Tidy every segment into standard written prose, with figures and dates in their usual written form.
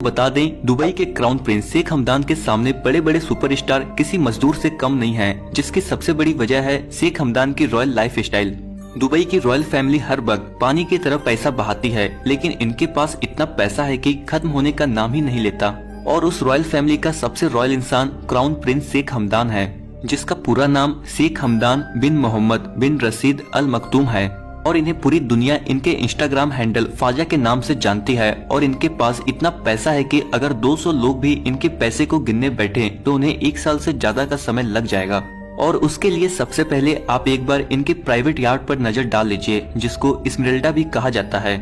बता दें, दुबई के क्राउन प्रिंस शेख हमदान के सामने बड़े बड़े सुपरस्टार किसी मजदूर से कम नहीं हैं, जिसकी सबसे बड़ी वजह है शेख हमदान की रॉयल लाइफ स्टाइल। दुबई की रॉयल फैमिली हर वक्त पानी की तरह पैसा बहाती है, लेकिन इनके पास इतना पैसा है कि खत्म होने का नाम ही नहीं लेता। और उस रॉयल फैमिली का सबसे रॉयल इंसान क्राउन प्रिंस शेख हमदान है, जिसका पूरा नाम शेख हमदान बिन मोहम्मद बिन रशीद अल मखदूम है। और इन्हें पूरी दुनिया इनके इंस्टाग्राम हैंडल फाजा के नाम से जानती है। और इनके पास इतना पैसा है कि अगर 200 लोग भी इनके पैसे को गिनने बैठे तो उन्हें 1 साल से ज्यादा का समय लग जाएगा। और उसके लिए सबसे पहले आप एक बार इनके प्राइवेट यार्ड पर नजर डाल लीजिए, जिसको स्मेरल्डा भी कहा जाता है,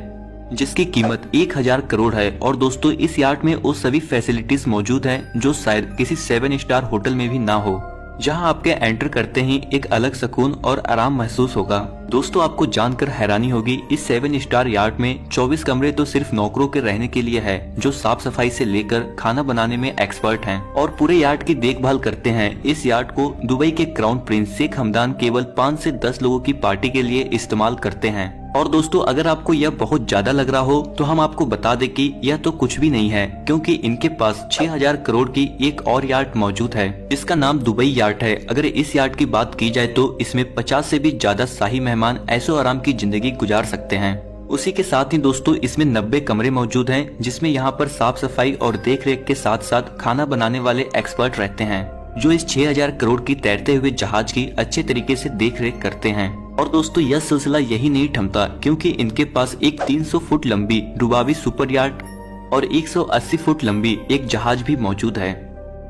जिसकी कीमत 1000 करोड़ है। और दोस्तों, इस यार्ड में वो सभी फैसिलिटीज मौजूद हैं जो शायद किसी 7 स्टार होटल में भी ना हो, जहां आपके एंटर करते ही एक अलग सुकून और आराम महसूस होगा। दोस्तों, आपको जानकर हैरानी होगी, इस 7 स्टार यार्ड में 24 कमरे तो सिर्फ नौकरों के रहने के लिए है, जो साफ सफाई से लेकर खाना बनाने में एक्सपर्ट हैं और पूरे यार्ड की देखभाल करते हैं। इस यार्ड को दुबई के क्राउन प्रिंस शेख हमदान केवल 5 से 10 लोगों की पार्टी के लिए इस्तेमाल करते हैं। और दोस्तों, अगर आपको यह बहुत ज्यादा लग रहा हो तो हम आपको बता दें कि यह तो कुछ भी नहीं है, क्योंकि इनके पास 6000 करोड़ की एक और यार्ड मौजूद है, जिसका नाम दुबई यार्ड है। अगर इस यार्ड की बात की जाए तो इसमें 50 से भी ज्यादा शाही मेहमान ऐशो आराम की जिंदगी गुजार सकते हैं। उसी के साथ ही दोस्तों, इसमें 90 कमरे मौजूद हैं, जिसमें यहाँ पर साफ सफाई और देख रेख के साथ साथ खाना बनाने वाले एक्सपर्ट रहते हैं, जो इस 6000 करोड़ की तैरते हुए जहाज की अच्छे तरीके से देख रेख करते हैं। और दोस्तों, यह सिलसिला यही नहीं थमता, क्योंकि इनके पास एक 300 फुट लंबी रुबाबी सुपर यार्ड और 180 फुट लंबी एक जहाज भी मौजूद है।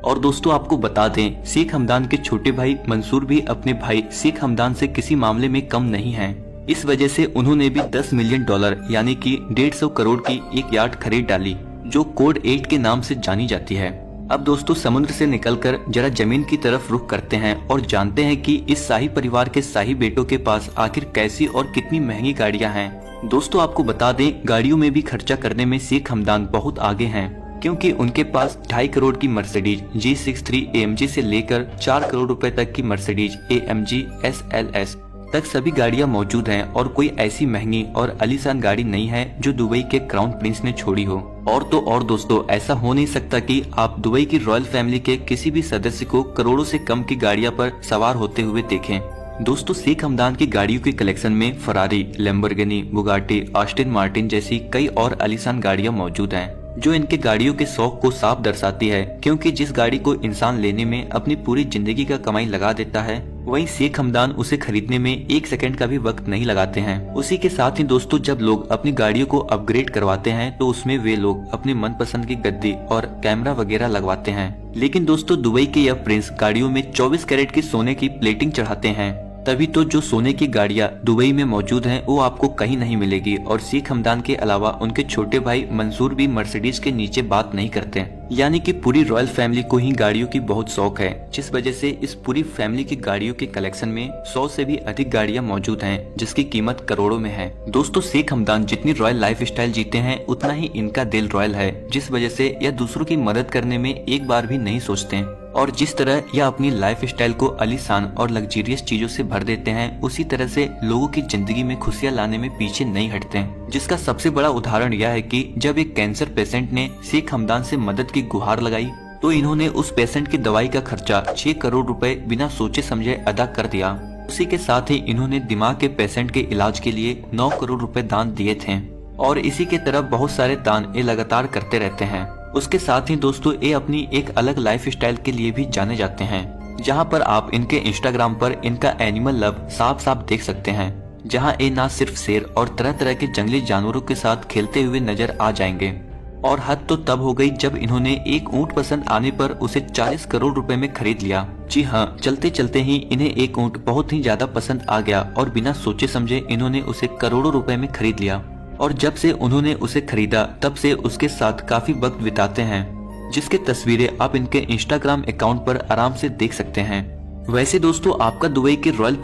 और दोस्तों, आपको बता दें, शेख हमदान के छोटे भाई मंसूर भी अपने भाई शेख हमदान से किसी मामले में कम नहीं हैं। इस वजह से उन्होंने भी $10 मिलियन यानी कि 150 करोड़ की एक यार्ड खरीद डाली, जो कोड 8 के नाम से जानी जाती है। अब दोस्तों, समुद्र से निकलकर जरा जमीन की तरफ रुख करते हैं और जानते हैं कि इस शाही परिवार के शाही बेटों के पास आखिर कैसी और कितनी महंगी गाड़ियां हैं। दोस्तों, आपको बता दें, गाड़ियों में भी खर्चा करने में शेख हमदान बहुत आगे हैं, क्योंकि उनके पास 2.5 करोड़ की मर्सिडीज G63 AMG से लेकर 4 करोड़ रुपए तक की मर्सिडीज AMG SLS तक सभी गाड़ियां मौजूद हैं। और कोई ऐसी महंगी और आलीशान गाड़ी नहीं है जो दुबई के क्राउन प्रिंस ने छोड़ी हो। और तो और दोस्तों, ऐसा हो नहीं सकता कि आप दुबई की रॉयल फैमिली के किसी भी सदस्य को करोड़ों से कम की गाड़ियां पर सवार होते हुए देखें। दोस्तों, शेख हमदान की गाड़ियों की कलेक्शन में Ferrari, Lamborghini, Bugatti, Austin Martin जैसी कई और आलीशान गाड़ियां मौजूद हैं, जो इनके गाड़ियों के शौक को साफ दर्शाती है। क्योंकि जिस गाड़ी को इंसान लेने में अपनी पूरी जिंदगी का कमाई लगा देता है, वहीं शेख हमदान उसे खरीदने में 1 सेकंड का भी वक्त नहीं लगाते हैं। उसी के साथ ही दोस्तों, जब लोग अपनी गाड़ियों को अपग्रेड करवाते हैं तो उसमें वे लोग अपने मनपसंद की गद्दी और कैमरा वगैरह लगवाते हैं। लेकिन दोस्तों, दुबई के यह प्रिंस गाड़ियों में 24 कैरेट की सोने की प्लेटिंग चढ़ाते हैं, तभी तो जो सोने की गाड़ियां दुबई में मौजूद हैं वो आपको कहीं नहीं मिलेगी। और शेख हमदान के अलावा उनके छोटे भाई मंसूर भी मर्सिडीज के नीचे बात नहीं करते। यानी कि पूरी रॉयल फैमिली को ही गाड़ियों की बहुत शौक है, जिस वजह से इस पूरी फैमिली की गाड़ियों के कलेक्शन में 100 से भी अधिक गाड़ियां मौजूद हैं, जिसकी कीमत करोड़ों में है। दोस्तों, शेख हमदान जितनी रॉयल लाइफ स्टाइल जीते हैं, उतना ही इनका दिल रॉयल है, जिस वजह से यह दूसरों की मदद करने में एक बार भी नहीं सोचते। और जिस तरह यह अपनी लाइफ स्टाइल को आलीशान और लग्जरियस चीजों से भर देते हैं, उसी तरह से लोगों की जिंदगी में खुशियां लाने में पीछे नहीं हटते। जिसका सबसे बड़ा उदाहरण यह है कि जब एक कैंसर पेशेंट ने शेख हमदान से मदद की गुहार लगाई, तो इन्होंने उस पेशेंट की दवाई का खर्चा 6 करोड़ रुपए बिना सोचे समझे अदा कर दिया। उसी के साथ ही इन्होंने दिमाग के पेशेंट के इलाज के लिए 9 करोड़ रुपए दान दिए थे। और इसी के तरफ बहुत सारे दान ये लगातार करते रहते हैं। उसके साथ ही दोस्तों, ये अपनी एक अलग लाइफ स्टाइल के लिए भी जाने जाते हैं, जहां पर आप इनके इंस्टाग्राम पर इनका एनिमल लव साफ साफ देख सकते हैं, जहां ये ना सिर्फ शेर और तरह तरह के जंगली जानवरों के साथ खेलते हुए नजर आ जाएंगे। और हद तो तब हो गई जब इन्होंने एक ऊंट पसंद आने पर उसे 40 करोड़ रुपए में खरीद लिया। जी हाँ, चलते चलते ही इन्हें एक ऊंट बहुत ही ज्यादा पसंद आ गया और बिना सोचे समझे इन्होंने उसे करोड़ों रुपए में खरीद लिया। और जब से उन्होंने उसे खरीदा, तब से उसके साथ काफी वक्त बिताते हैं, जिसकी तस्वीरें आप इनके इंस्टाग्राम अकाउंट पर आराम से देख सकते हैं। वैसे दोस्तों, आपका दुबई के रॉयल